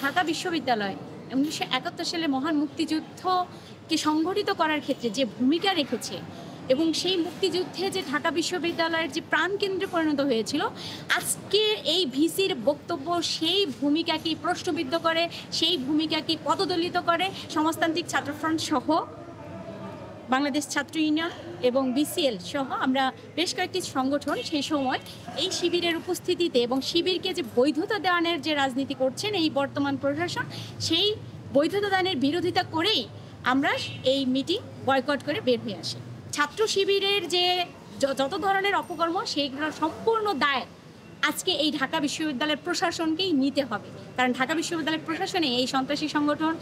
ঢাকা বিশ্ববিদ্যালয় 1971 সালে মহান মুক্তিযুদ্ধকে সংগঠিত করার ক্ষেত্রে যে ভূমিকা রেখেছে এবং সেই মুক্তিযুদ্ধে যে ঢাকা বিশ্ববিদ্যালয়ের যে প্রাণকেন্দ্রে পরিণত হয়েছিল, আজকে এই ভিসির বক্তব্য সেই ভূমিকাকে প্রশ্নবিদ্ধ করে, সেই ভূমিকাকে পদদলিত করে। সমাজতান্ত্রিক ছাত্রফ্রন্ট সহ বাংলাদেশ ছাত্র ইউনিয়ন এবং বিসিএল সহ আমরা বেশ কয়েকটি সংগঠন সেই সময় এই শিবিরের উপস্থিতিতে এবং শিবিরকে যে বৈধতা দানের যে রাজনীতি করছেন এই বর্তমান প্রশাসন, সেই বৈধতা দানের বিরোধিতা করেই আমরা এই মিটিং বয়কট করে বের হয়ে আসি। ছাত্র শিবিরের যে যত ধরনের অপকর্ম সেইগুলোর সম্পূর্ণ দায় আজকে এই ঢাকা বিশ্ববিদ্যালয়ের প্রশাসনকেই নিতে হবে, কারণ ঢাকা বিশ্ববিদ্যালয়ের প্রশাসনে এই সন্ত্রাসী সংগঠন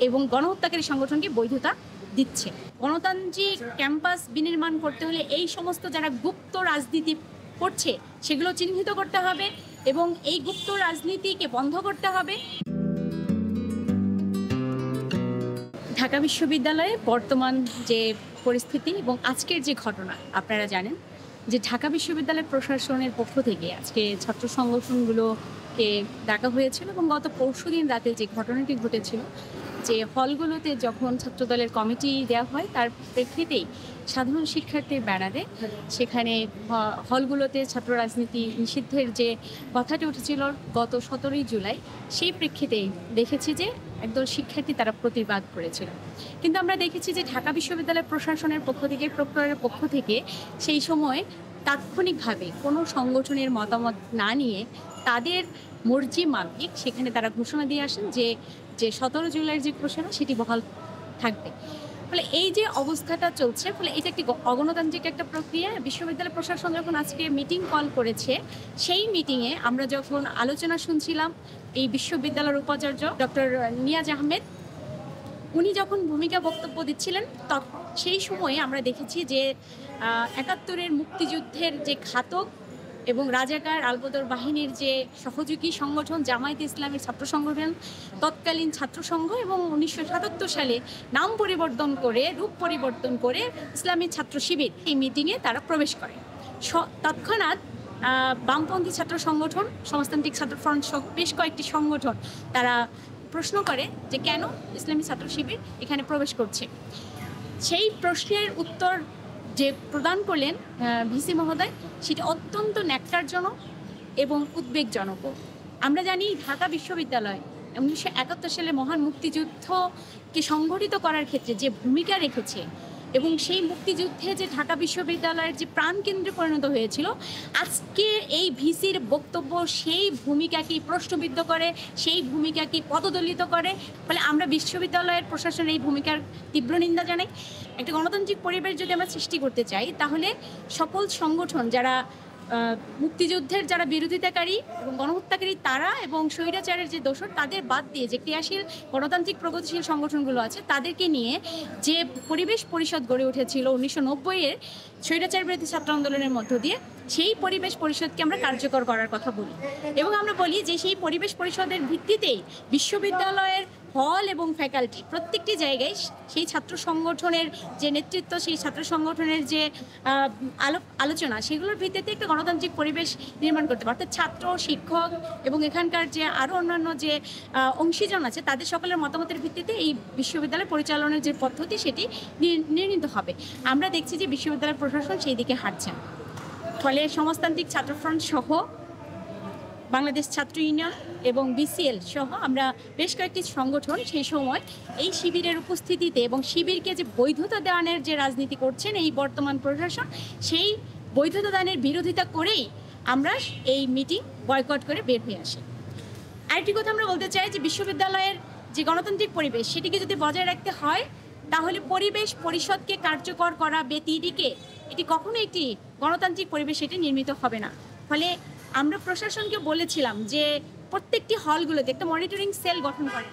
এবং গণহত্যাকারী সংগঠনকে বৈধতা দিচ্ছে। গণতান্ত্রিক ক্যাম্পাস বিনির্মাণ করতে হলে এই সমস্ত যারা গুপ্ত রাজনীতি করছে সেগুলো চিহ্নিত করতে হবে এবং এই গুপ্ত রাজনীতিকে বন্ধ করতে হবে। ঢাকা বিশ্ববিদ্যালয়ে বর্তমান যে পরিস্থিতি এবং আজকের যে ঘটনা আপনারা জানেন যে ঢাকা বিশ্ববিদ্যালয়ের প্রশাসনের পক্ষ থেকে আজকে ছাত্র সংগঠনগুলোকে ডাকা হয়েছিল এবং গত পরশুদিন রাতে যে ঘটনাটি ঘটেছিল যে হলগুলোতে যখন ছাত্রদলের কমিটি দেওয়া হয় তার প্রেক্ষিতেই সাধারণ শিক্ষার্থীর ব্যানারে সেখানে হলগুলোতে ছাত্র রাজনীতি নিষিদ্ধের যে কথাটি উঠেছিল গত 17ই জুলাই, সেই প্রেক্ষিতেই দেখেছি যে একদল শিক্ষার্থী তারা প্রতিবাদ করেছিল। কিন্তু আমরা দেখেছি যে ঢাকা বিশ্ববিদ্যালয় প্রশাসনের পক্ষ থেকে প্রক্টরের পক্ষ থেকে সেই সময় তাৎক্ষণিকভাবে কোনো সংগঠনের মতামত না নিয়ে তাদের মর্জি মাফিক সেখানে তারা ঘোষণা দিয়ে আসেন যে 17 জুলাইয়ের যে ঘোষণা সেটি বহাল থাকবে। ফলে এই যে অবস্থাটা চলছে, ফলে এটা একটি অগণতান্ত্রিক একটা প্রক্রিয়া। বিশ্ববিদ্যালয় প্রশাসন যখন আজকে মিটিং কল করেছে, সেই মিটিংয়ে আমরা যখন আলোচনা শুনছিলাম এই বিশ্ববিদ্যালয়ের উপাচার্য ডক্টর নিয়াজ আহমেদ উনি যখন ভূমিকা বক্তব্য দিচ্ছিলেন সেই সময়ে আমরা দেখেছি যে 71-এর মুক্তিযুদ্ধের যে ঘাতক এবং রাজাকার আলবদর বাহিনীর যে সহযোগী সংগঠন জামায়াতে ইসলামের ছাত্র সংগঠন, তৎকালীন ছাত্র সংঘ এবং 1977 সালে নাম পরিবর্তন করে রূপ পরিবর্তন করে ইসলামী ছাত্র শিবির এই মিটিংয়ে তারা প্রবেশ করে। তৎক্ষণাৎ বামপন্থী ছাত্র সংগঠন সমাজতান্ত্রিক ছাত্রফ্রন্ট সহ বেশ কয়েকটি সংগঠন তারা প্রশ্ন করে যে কেন ইসলামী ছাত্র শিবির এখানে প্রবেশ করছে। সেই প্রশ্নের উত্তর যে প্রদান করলেন ভিসি মহোদয় সেটি অত্যন্ত ন্যাক্কারজনক এবং উদ্বেগজনকও। আমরা জানি ঢাকা বিশ্ববিদ্যালয় 1971 সালে মহান মুক্তিযুদ্ধকে সংগঠিত করার ক্ষেত্রে যে ভূমিকা রেখেছে এবং সেই মুক্তিযুদ্ধে যে ঢাকা বিশ্ববিদ্যালয়ের যে প্রাণকেন্দ্রে পরিণত হয়েছিল, আজকে এই ভিসির বক্তব্য সেই ভূমিকাকে প্রশ্নবিদ্ধ করে, সেই ভূমিকাকে পদদলিত করে। ফলে আমরা বিশ্ববিদ্যালয়ের প্রশাসনের এই ভূমিকার তীব্র নিন্দা জানাই। একটা গণতান্ত্রিক পরিবেশ যদি আমরা সৃষ্টি করতে চাই তাহলে সকল সংগঠন যারা মুক্তিযুদ্ধের যারা বিরোধিতাকারী এবং গণহত্যাকারী তারা এবং স্বৈরাচারের যে দোষর তাদের বাদ দিয়ে যে ক্রিয়াশীল গণতান্ত্রিক প্রগতিশীল সংগঠনগুলো আছে তাদেরকে নিয়ে যে পরিবেশ পরিষদ গড়ে উঠেছিল 1990-এর স্বৈরাচার বিরোধী ছাত্র আন্দোলনের মধ্য দিয়ে, সেই পরিবেশ পরিষদকে আমরা কার্যকর করার কথা বলি এবং আমরা বলি যে সেই পরিবেশ পরিষদের ভিত্তিতেই বিশ্ববিদ্যালয়ের হল এবং ফ্যাকাল্টি প্রত্যেকটি জায়গায় সেই ছাত্র সংগঠনের যে নেতৃত্ব, সেই ছাত্র সংগঠনের যে আলোচনা সেগুলোর ভিত্তিতে একটা গণতান্ত্রিক পরিবেশ নির্মাণ করতে পারে। অর্থাৎ ছাত্র, শিক্ষক এবং এখানকার যে আরও অন্যান্য যে অংশীজন আছে তাদের সকলের মতামতের ভিত্তিতে এই বিশ্ববিদ্যালয় পরিচালনার যে পদ্ধতি সেটি নির্ণীত হবে। আমরা দেখছি যে বিশ্ববিদ্যালয় প্রশাসন সেই দিকে হাঁটছে। ফলে সমাজতান্ত্রিক ছাত্রফ্রন্ট সহ বাংলাদেশ ছাত্র ইউনিয়ন এবং বিসিএল সহ আমরা বেশ কয়েকটি সংগঠন সেই সময় এই শিবিরের উপস্থিতিতে এবং শিবিরকে যে বৈধতা দানের যে রাজনীতি করছেন এই বর্তমান প্রশাসন, সেই বৈধতা দানের বিরোধিতা করেই আমরা এই মিটিং বয়কট করে বের হয়ে আসি। আরেকটি কথা আমরা বলতে চাই যে বিশ্ববিদ্যালয়ের যে গণতান্ত্রিক পরিবেশ সেটিকে যদি বজায় রাখতে হয় তাহলে পরিবেশ পরিষদকে কার্যকর করা ব্যতিরেকে এটি কখনো একটি গণতান্ত্রিক পরিবেশ এটি নির্মিত হবে না। ফলে আমরা প্রশাসনকে বলেছিলাম যে প্রত্যেকটি হলগুলোতে একটা মনিটরিং সেল গঠন করে,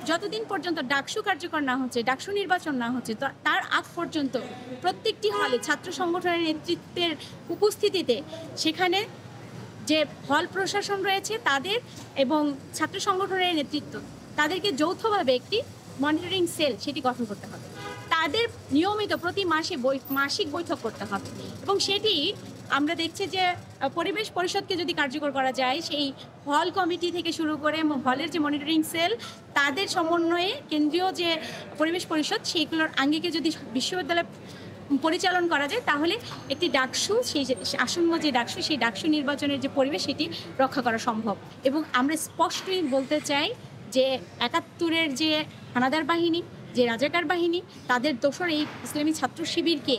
যতদিন পর্যন্ত ডাকসু কার্যকর না হচ্ছে, ডাকসু নির্বাচন না হচ্ছে, তার আগ পর্যন্ত প্রত্যেকটি হলে ছাত্র সংগঠনের নেতৃত্বের উপস্থিতিতে সেখানে যে হল প্রশাসন রয়েছে তাদের এবং ছাত্র সংগঠনের নেতৃত্ব তাদেরকে যৌথভাবে একটি মনিটরিং সেল সেটি গঠন করতে হবে। তাদের নিয়মিত প্রতি মাসে মাসিক বৈঠক করতে হবে এবং সেটি আমরা দেখছি যে পরিবেশ পরিষদকে যদি কার্যকর করা যায়, সেই হল কমিটি থেকে শুরু করে হলের যে মনিটরিং সেল, তাদের সমন্বয়ে কেন্দ্রীয় যে পরিবেশ পরিষদ, সেইগুলোর আঙ্গিকে যদি বিশ্ববিদ্যালয় পরিচালন করা যায়, তাহলে একটি ডাকসু, সেই আসন্ন যে ডাকসু, সেই ডাকসু নির্বাচনের যে পরিবেশ, সেটি রক্ষা করা সম্ভব। এবং আমরা স্পষ্টই বলতে চাই যে ৭১-এর যে হানাদার বাহিনী, যে রাজাকার বাহিনী, তাদের দোসর এই ইসলামী ছাত্র শিবিরকে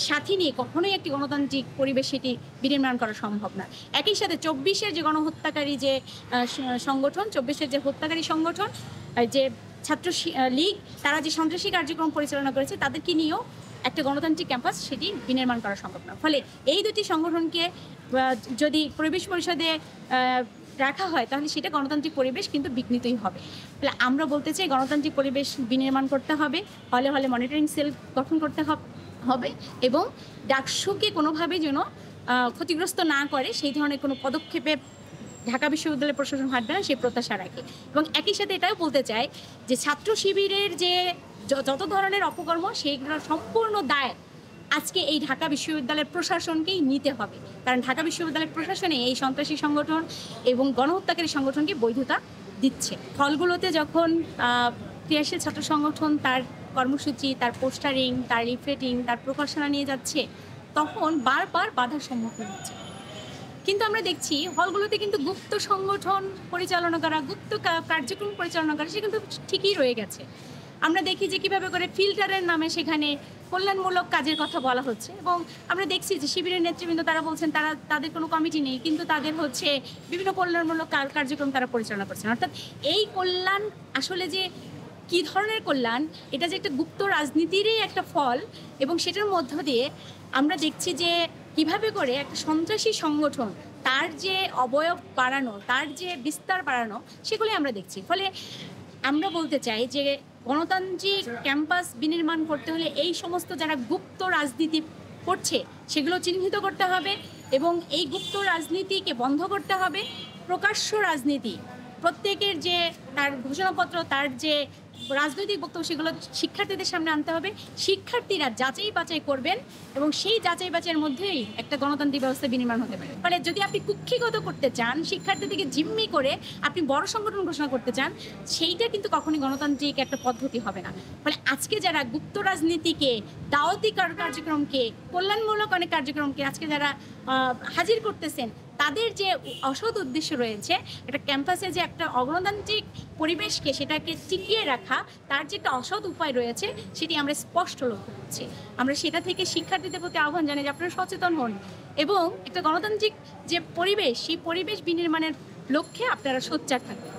সাথে নিয়ে কখনোই একটি গণতান্ত্রিক পরিবেশ সেটি বিনির্মাণ করা সম্ভব না। একই সাথে ২৪-এর যে গণহত্যাকারী যে সংগঠন, ২৪-এর যে হত্যাকারী সংগঠন, যে ছাত্র লীগ, তারা যে সন্ত্রাসী কার্যক্রম পরিচালনা করেছে, তাদেরকে নিয়েও একটা গণতান্ত্রিক ক্যাম্পাস সেটি বিনির্মাণ করা সম্ভব না। ফলে এই দুটি সংগঠনকে যদি পরিবেশ পরিষদে রাখা হয়, তাহলে সেটা গণতান্ত্রিক পরিবেশ কিন্তু বিঘ্নিতই হবে। তাহলে আমরা বলতে চাই, গণতান্ত্রিক পরিবেশ বিনির্মাণ করতে হবে, হলে হলে মনিটরিং সেল গঠন করতে হবে, এবং ডাকসুকে কোনোভাবেই যেন ক্ষতিগ্রস্ত না করে সেই ধরনের কোনো পদক্ষেপে ঢাকা বিশ্ববিদ্যালয় প্রশাসন হাঁটবে না, সেই প্রত্যাশা রাখে। এবং একই সাথে এটাও বলতে চাই যে ছাত্র শিবিরের যে যত ধরনের অপকর্ম, সেইগুলোর সম্পূর্ণ দায় আজকে এই ঢাকা বিশ্ববিদ্যালয়ের প্রশাসনকেই নিতে হবে। কারণ ঢাকা বিশ্ববিদ্যালয়ের প্রশাসনে এই সন্ত্রাসী সংগঠন এবং গণহত্যাকারী সংগঠনকে বৈধতা দিচ্ছে। হলগুলোতে যখন ক্রিয়াশীল ছাত্র সংগঠন তার কর্মসূচি, তার পোস্টারিং, তার লিফলেটিং, তার প্রকাশনা নিয়ে যাচ্ছে, তখন বারবার বাধার সম্মুখীন হচ্ছে। কিন্তু আমরা দেখছি হলগুলোতে কিন্তু গুপ্ত সংগঠন পরিচালনা করা, গুপ্ত কার্যক্রম পরিচালনা করা, সে কিন্তু ঠিকই রয়ে গেছে। আমরা দেখি যে কীভাবে করে ফিল্টারের নামে সেখানে কল্যাণমূলক কাজের কথা বলা হচ্ছে, এবং আমরা দেখছি যে শিবিরের নেতৃবৃন্দ তারা বলছেন তাদের কোনো কমিটি নেই, কিন্তু তাদের হচ্ছে বিভিন্ন কল্যাণমূলক কার্যক্রম তারা পরিচালনা করছেন। অর্থাৎ এই কল্যাণ আসলে যে কী ধরনের কল্যাণ, এটা যে একটা গুপ্ত রাজনীতিরই একটা ফল, এবং সেটার মধ্য দিয়ে আমরা দেখছি যে কিভাবে করে একটা সন্ত্রাসী সংগঠন তার যে অবয়ব বাড়ানো, তার যে বিস্তার বাড়ানো, সেগুলি আমরা দেখছি। ফলে আমরা বলতে চাই যে গণতান্ত্রিক ক্যাম্পাস বিনির্মাণ করতে হলে এই সমস্ত যারা গুপ্ত রাজনীতি করছে, সেগুলো চিহ্নিত করতে হবে, এবং এই গুপ্ত রাজনীতিকে বন্ধ করতে হবে। প্রকাশ্য রাজনীতি, প্রত্যেকের যে তার ঘোষণাপত্র, তার যে রাজনৈতিক বক্তব্য, সেগুলো শিক্ষার্থীদের সামনে আনতে হবে। শিক্ষার্থীরা যাচাই বাছাই করবেন, এবং সেই যাচাই বাছাইয়ের মধ্যেই একটা গণতান্ত্রিক ব্যবস্থা বিনির্মাণ হতে পারে। ফলে যদি আপনি কুক্ষিগত করতে চান, শিক্ষার্থীদেরকে জিম্মি করে আপনি বড় সংগঠন ঘোষণা করতে চান, সেইটা কিন্তু কখনই গণতান্ত্রিক একটা পদ্ধতি হবে না। ফলে আজকে যারা গুপ্ত রাজনীতিকে, দাওয়াতি কার্যক্রমকে, কল্যাণমূলক অনেক কার্যক্রমকে আজকে যারা হাজির করতেছেন, তাদের যে অসৎ উদ্দেশ্য রয়েছে, একটা ক্যাম্পাসে যে একটা অগণতান্ত্রিক পরিবেশকে সেটাকে টিকিয়ে রাখা, তার যে একটা অসৎ উপায় রয়েছে, সেটি আমরা স্পষ্ট লক্ষ্য করছি। আমরা সেটা থেকে শিক্ষার্থীদের প্রতি আহ্বান জানাই যে আপনারা সচেতন হন, এবং একটা গণতান্ত্রিক যে পরিবেশ, সেই পরিবেশ বিনির্মাণের লক্ষ্যে আপনারা সোচ্চার থাকবেন।